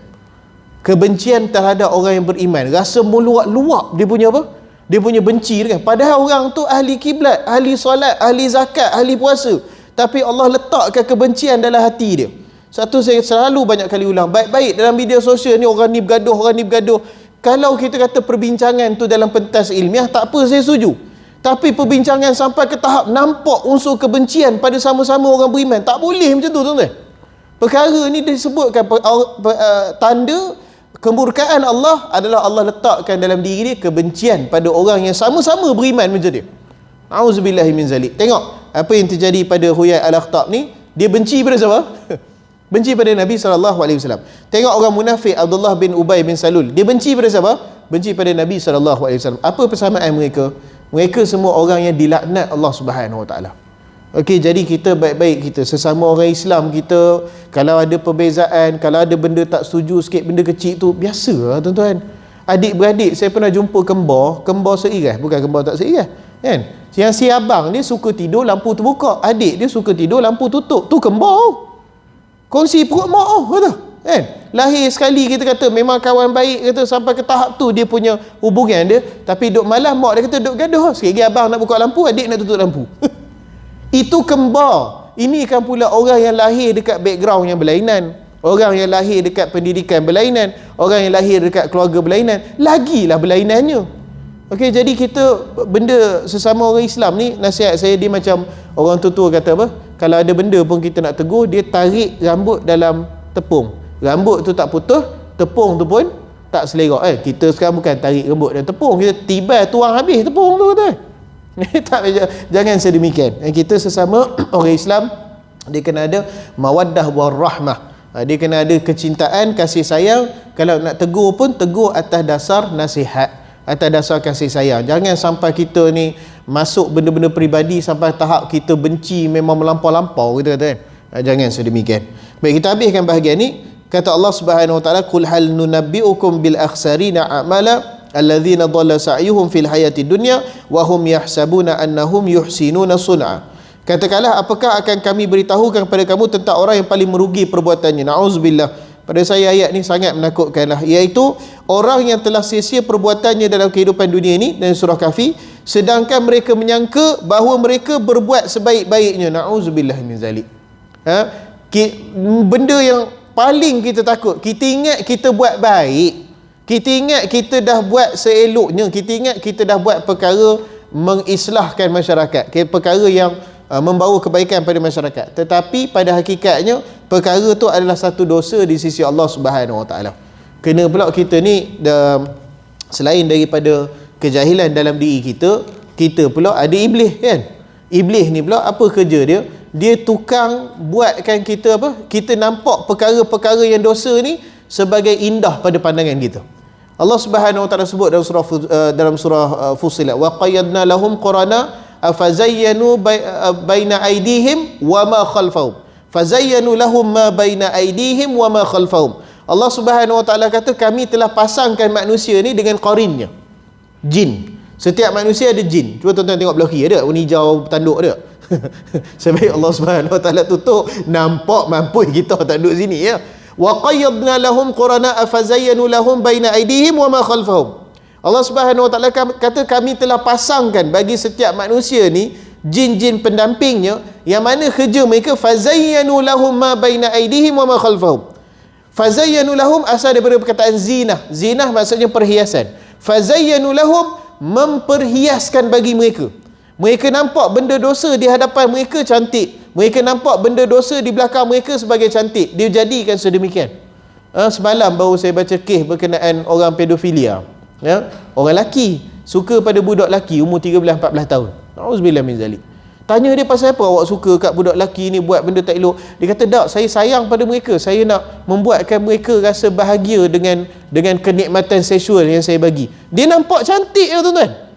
Kebencian terhadap orang yang beriman. Rasa meluap-luap dia punya apa? Dia punya benci kan. Padahal orang tu ahli kiblat, ahli solat, ahli zakat, ahli puasa. Tapi Allah letakkan kebencian dalam hati dia. Satu saya selalu banyak kali ulang. Baik-baik dalam media sosial ni orang ni bergaduh. Kalau kita kata perbincangan tu dalam pentas ilmiah, tak apa, saya setuju. Tapi perbincangan sampai ke tahap nampak unsur kebencian pada sama-sama orang beriman, tak boleh macam tu tuan-tuan. Perkara ni disebutkan tanda kemurkaan Allah adalah Allah letakkan dalam diri dia kebencian pada orang yang sama-sama beriman macam dia. Auzubillahi min zalik. Tengok apa yang terjadi pada Huyai Al-Akhtab ni. Dia benci pada siapa? Benci pada Nabi SAW. Tengok orang munafik Abdullah bin Ubay bin Salul. Dia benci pada siapa? Benci pada Nabi SAW. Apa persamaan mereka? Mereka semua orang yang dilaknat Allah Subhanahu Wa Taala. Okey, jadi kita baik-baik, kita sesama orang Islam, kita kalau ada perbezaan, kalau ada benda tak setuju sikit, benda kecil tu biasa lah tuan-tuan. Adik-beradik, saya pernah jumpa kembar seiras, bukan kembar tak seiras kan. Yang si abang dia suka tidur lampu terbuka, adik dia suka tidur lampu tutup. Tu kembar. Kongsi perut mak kata. Kan? Lahir sekali kita kata memang kawan baik, kata sampai ke tahap tu dia punya hubungan dia, tapi duduk malam mak dia kata duduk gaduh, sikit lagi abang nak buka lampu, adik nak tutup lampu. Itu kembar. Ini kan pula orang yang lahir dekat background yang berlainan, orang yang lahir dekat pendidikan berlainan, orang yang lahir dekat keluarga berlainan, lagilah berlainannya. Okey, jadi kita benda sesama orang Islam ni, nasihat saya dia macam orang tua kata apa, kalau ada benda pun kita nak tegur, dia tarik rambut dalam tepung. Rambut tu tak putus, tepung tu pun tak selera. Kita sekarang bukan tarik rambut dan tepung, kita tiba tuang habis tepung tu tu. Tak, jangan sedemikian. Kita sesama orang Islam, dia kena ada mawaddah warahmah. Dia kena ada kecintaan, kasih sayang. Kalau nak tegur pun tegur atas dasar nasihat, atas dasar kasih sayang. Jangan sampai kita ni masuk benda-benda peribadi sampai tahap kita benci memang melampau-lampau, kita kata kan. Jangan sedemikian. Baik, kita habiskan bahagian ni. Kata Allah Subhanahu wa taala, "Qul hal nunabbiukum bil akhsarina a'mala alladzina dhalla sa'yuhum fil hayati dunya wa hum yahsabuna annahum yuhsinuna sun'a." Katakanlah, apakah akan kami beritahukan kepada kamu tentang orang yang paling merugi perbuatannya? Nauzubillah. Pada saya ayat ni sangat menakutkanlah, iaitu orang yang telah sia-sia perbuatannya dalam kehidupan dunia ini, dan surah Kahfi, sedangkan mereka menyangka bahawa mereka berbuat sebaik-baiknya. Nauzubillah min zalik. Benda yang paling kita takut, kita ingat kita buat baik, kita ingat kita dah buat seeloknya, kita ingat kita dah buat perkara mengislahkan masyarakat, perkara yang membawa kebaikan pada masyarakat, tetapi pada hakikatnya perkara tu adalah satu dosa di sisi Allah Subhanahu wa taala. Kena pula kita ni selain daripada kejahilan dalam diri kita, kita pula ada iblis kan. Iblis ni pula apa kerja dia? Dia tukang buatkan kita apa? Kita nampak perkara-perkara yang dosa ni sebagai indah pada pandangan kita. Allah Subhanahu wa taala sebut dalam surah Fussilat, wa qayyadna lahum qurana afazayyanu baina aydihim wa ma khalfahum. Fazayyanu lahum ma baina aydihim wa ma khalfahum. Allah Subhanahu wa taala kata kami telah pasangkan manusia ni dengan qarinnya. Jin. Setiap manusia ada jin. Cuba tuan-tuan tengok belah kiri, ada warna hijau tanduk ada. Sebab Allah Subhanahu wa taala tutup, nampak mampu kita tak duduk sini ya. Wa qayyadna lahum qurana afazayyanu lahum baina aydihim wa ma khalfahum. Allah Subhanahu wa taala kata kami telah pasangkan bagi setiap manusia ni jin-jin pendampingnya, yang mana kerja mereka fazayyanu lahum ma baina aydihim wa ma khalfahum. Fazayyanu lahum asal daripada perkataan zinah. Zinah maksudnya perhiasan. Fazayyanu lahum, memperhiaskan bagi mereka. Mereka nampak benda dosa di hadapan mereka cantik. Mereka nampak benda dosa di belakang mereka sebagai cantik. Dia jadikan sedemikian. Semalam baru saya baca kes berkenaan orang pedofilia. Ya? Orang lelaki suka pada budak lelaki umur 13-14 tahun. Auzubillah min zalik. Tanya dia, pasal apa awak suka kat budak lelaki ni buat benda tak elok? Dia kata, tak, saya sayang pada mereka. Saya nak membuatkan mereka rasa bahagia dengan kenikmatan seksual yang saya bagi. Dia nampak cantik ya tuan-tuan.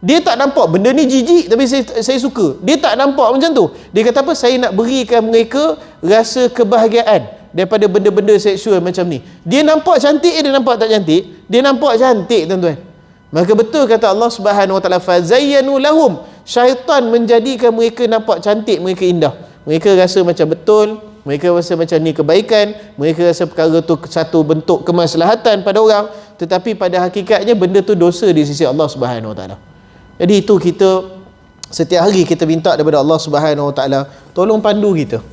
Dia tak nampak benda ni jijik tapi saya suka. Dia tak nampak macam tu. Dia kata apa? Saya nak berikan mereka rasa kebahagiaan daripada benda-benda seksual macam ni. Dia nampak cantik, dia nampak tak cantik? Dia nampak cantik tuan-tuan. Maka betul kata Allah Subhanahu wa taala, fazayyanu lahum. Syaitan menjadikan mereka nampak cantik, mereka indah. Mereka rasa macam betul, mereka rasa macam ni kebaikan, mereka rasa perkara tu satu bentuk kemaslahatan pada orang, tetapi pada hakikatnya benda tu dosa di sisi Allah Subhanahu wa taala. Jadi itu kita setiap hari kita minta daripada Allah Subhanahu wa taala, tolong pandu kita.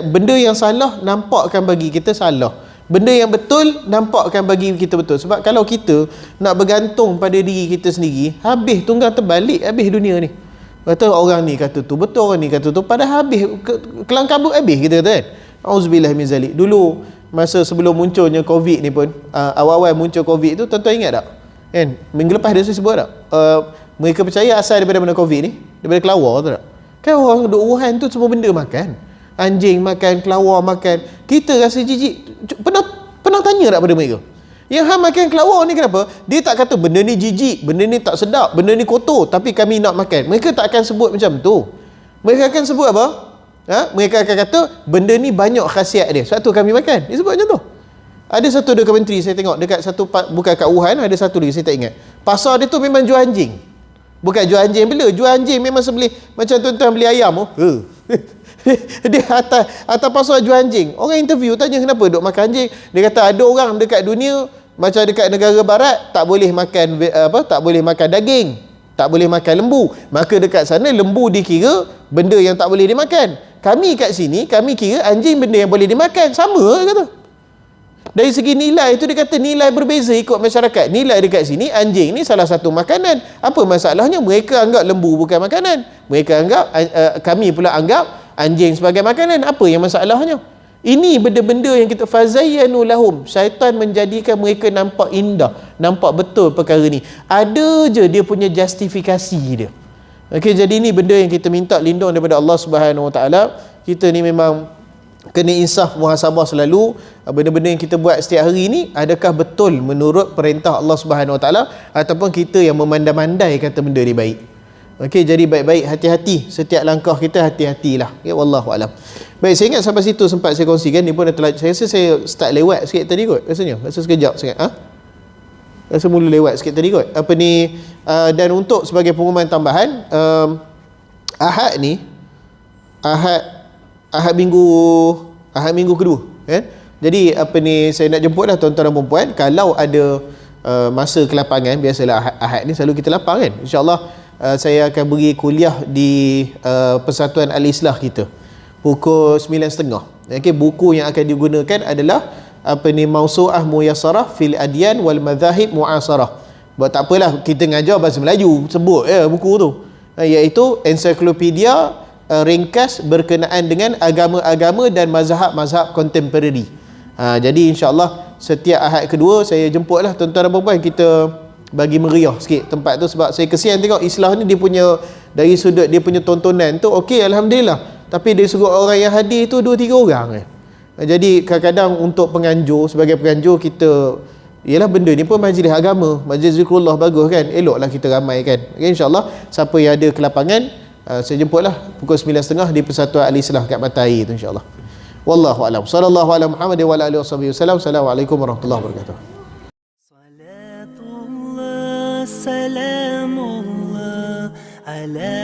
Benda yang salah nampakkan bagi kita salah. Benda yang betul nampakkan bagi kita betul. Sebab kalau kita nak bergantung pada diri kita sendiri, habis tunggang terbalik, habis dunia ni. Betul orang ni kata tu, betul orang ni kata tu, padahal habis kelang kabut habis kita kata kan. Auzubillah min zalik. Dulu masa sebelum munculnya Covid ni pun, awal-awal muncul Covid tu, tuan-tuan ingat tak? Kan? Minggu lepas dia sebut tak? Mereka percaya asal daripada mana Covid ni? Daripada kelawar tu tak? Kan orang duduk Wuhan tu semua benda makan. Anjing makan, kelawar makan. Kita rasa jijik. Pernah tanya tak pada mereka? Yang hang makan kelawar ni kenapa? Dia tak kata benda ni jijik, benda ni tak sedap, benda ni kotor, tapi kami nak makan. Mereka tak akan sebut macam tu. Mereka akan sebut apa? Mereka akan kata benda ni banyak khasiat dia, sebab tu kami makan. Dia sebut macam tu. Ada satu dokumentari saya tengok dekat satu, bukan kat Wuhan, ada satu lagi saya tak ingat. Pasar dia tu memang jual anjing. Bukan jual anjing bela, jual anjing memang sembelih macam tuan-tuan beli ayam tu. Dia atas pasal jual anjing. Orang interview tanya kenapa duk makan anjing. Dia kata ada orang dekat dunia macam dekat negara barat tak boleh makan tak boleh makan daging, tak boleh makan lembu. Maka dekat sana lembu dikira benda yang tak boleh dimakan. Kami kat sini kami kira anjing benda yang boleh dimakan. Sama kata. Dari segi nilai itu dia kata nilai berbeza ikut masyarakat. Nilai dekat sini anjing ni salah satu makanan. Apa masalahnya? Mereka anggap lembu bukan makanan. Mereka anggap kami pula anggap anjing sebagai makanan. Apa yang masalahnya? Ini benda-benda yang kita fazayyanu lahum. Syaitan menjadikan mereka nampak indah, nampak betul perkara ni. Ada je dia punya justifikasi dia. Okey, jadi ini benda yang kita minta lindung daripada Allah Subhanahu Wa Taala. Kita ni memang kena insaf muhasabah selalu. Benda-benda yang kita buat setiap hari ni adakah betul menurut perintah Allah Subhanahu Wa Taala ataupun kita yang memandai-mandai kata benda ni baik. Okey, jadi baik-baik, hati-hati setiap langkah kita, hati-hatilah. Ya, wallahu alam. Baik, saya ingat sampai situ sempat saya kongsikan. Ni pun dah telah, saya rasa saya start lewat sikit tadi kot rasanya. Rasa sekejap sangat. Rasa mula lewat sikit tadi kot. Apa ni, dan untuk sebagai pengumuman tambahan, Ahad ni Ahad minggu kedua kan. Jadi apa ni, saya nak jemputlah tuan-tuan dan puan-puan, kalau ada masa kelapangan, biasalah Ahad ni selalu kita lapang kan. InsyaAllah saya akan beri kuliah di Persatuan Al-Islah kita pukul 9.30. Okey, buku yang akan digunakan adalah apa ni, Mausu'ah Muyassarah fil Adyan wal Madhahib Mu'asarah. Buat tak apalah kita ngajar bahasa Melayu, sebut buku tu, iaitu ensiklopedia ringkas berkenaan dengan agama-agama dan mazhab-mazhab kontemporari. Jadi insya-Allah setiap Ahad kedua saya jemputlah tuan-tuan dan puan-puan, kita bagi meriah sikit tempat tu. Sebab saya kesian tengok Islah ni dia punya, dari sudut dia punya tontonan tu okey, alhamdulillah, tapi dari sudut orang yang hadir tu 2-3 orang Jadi kadang-kadang untuk penganjur, sebagai penganjur kita, ialah benda ni pun majlis agama, majlis zikrullah, bagus kan, eloklah kita ramai kan. Okay, insyaAllah siapa yang ada kelapangan, saya jemputlah pukul 9.30 di Persatuan Al-Islah kat Matai tu insyaAllah. Wallahu a'lam. Sallallahu ala Muhammad wa ala alihi wasallam. Assalamualaikum warahmatullahi wabarakatuh. Salamullah, salamullah ala